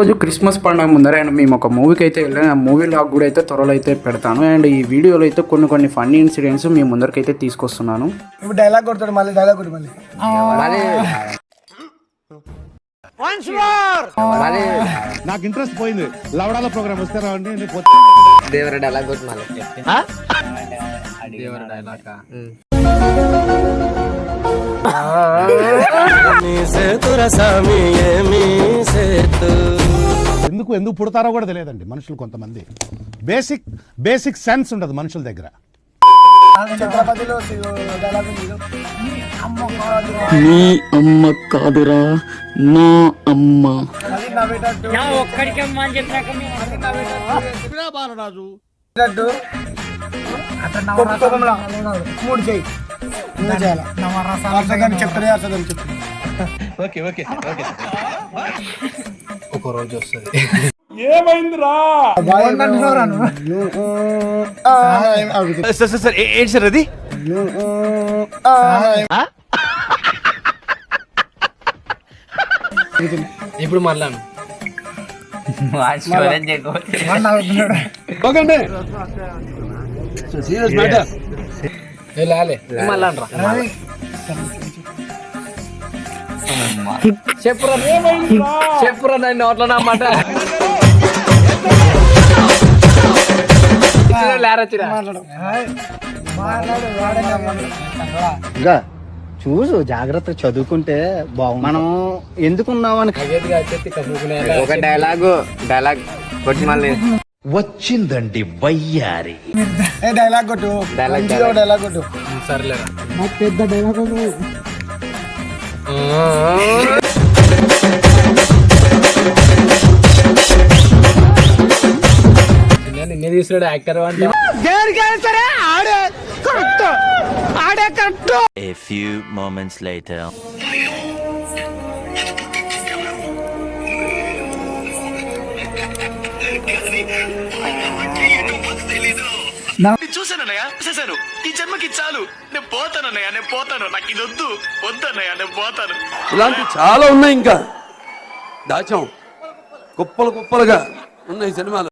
రోజు క్రిస్మస్ పండుగ ముందర అండ్ మేము ఒక మూవీకి అయితే వెళ్ళాను. ఆ మూవీ లాగ్ కూడా అయితే త్వరలో అయితే పెడతాను. అండ్ ఈ వీడియోలో అయితే కొన్ని ఫన్నీ ఇన్సిడెంట్స్ మీ ముందరకైతే తీసుకొస్తున్నాను. ఇప్పుడు డైలాగ్ కొడతాడు, మళ్ళీ డైలాగ్ కొట్టు మళ్ళీ. నాకు ఇంట్రెస్ట్ పోయింది. లవడాల ప్రోగ్రామ్ వస్తే రావండి. దేవర డైలాగ్ కొట్టు మళ్ళీ. దేవర డైలాగ్ ఎందుకు పుడతారో కూడా తెలియదండి మనుషులు. కొంతమంది బేసిక్ సెన్స్ ఉండదు మనుషుల దగ్గర. ఛత్రపతిలో డైలాగ్ నీ అమ్మ కాదురా నా అమ్మ. బాలరాజు మూడు చేయి చెప్తానే ఒక రోజు వస్తుంది. ఏమైందిరా? సార్ ఏంటి సార్ అది? ఇప్పుడు మళ్ళా చెప్పురా నన్ను నోట్లో నా మాట. ఇంకా చూసు జాగ్రత్త చదువుకుంటే బాగుంది. మనం ఎందుకున్నామని ఒక డైలాగ్ కొట్టి మళ్ళీ వచ్చిందండి వయ్యారి. డైలాగ్ కొట్టు, డైలాగ్ కొట్టు. సర్లేరా పెద్ద డైలాగ్ నిన్నే తీసుకున్నాడు యాక్టర్ అంటే. A few moments later. చూసానన్నయ్య, చూసాను. ఈ జన్మకి చాలు. నేను పోతానన్నయ్య, నాకు ఇది వద్దన్నయ్య, నేను పోతాను. ఇలాంటి చాలా ఉన్నాయి. ఇంకా దాచాం కుప్పలుగా ఉన్నాయి సినిమాలు.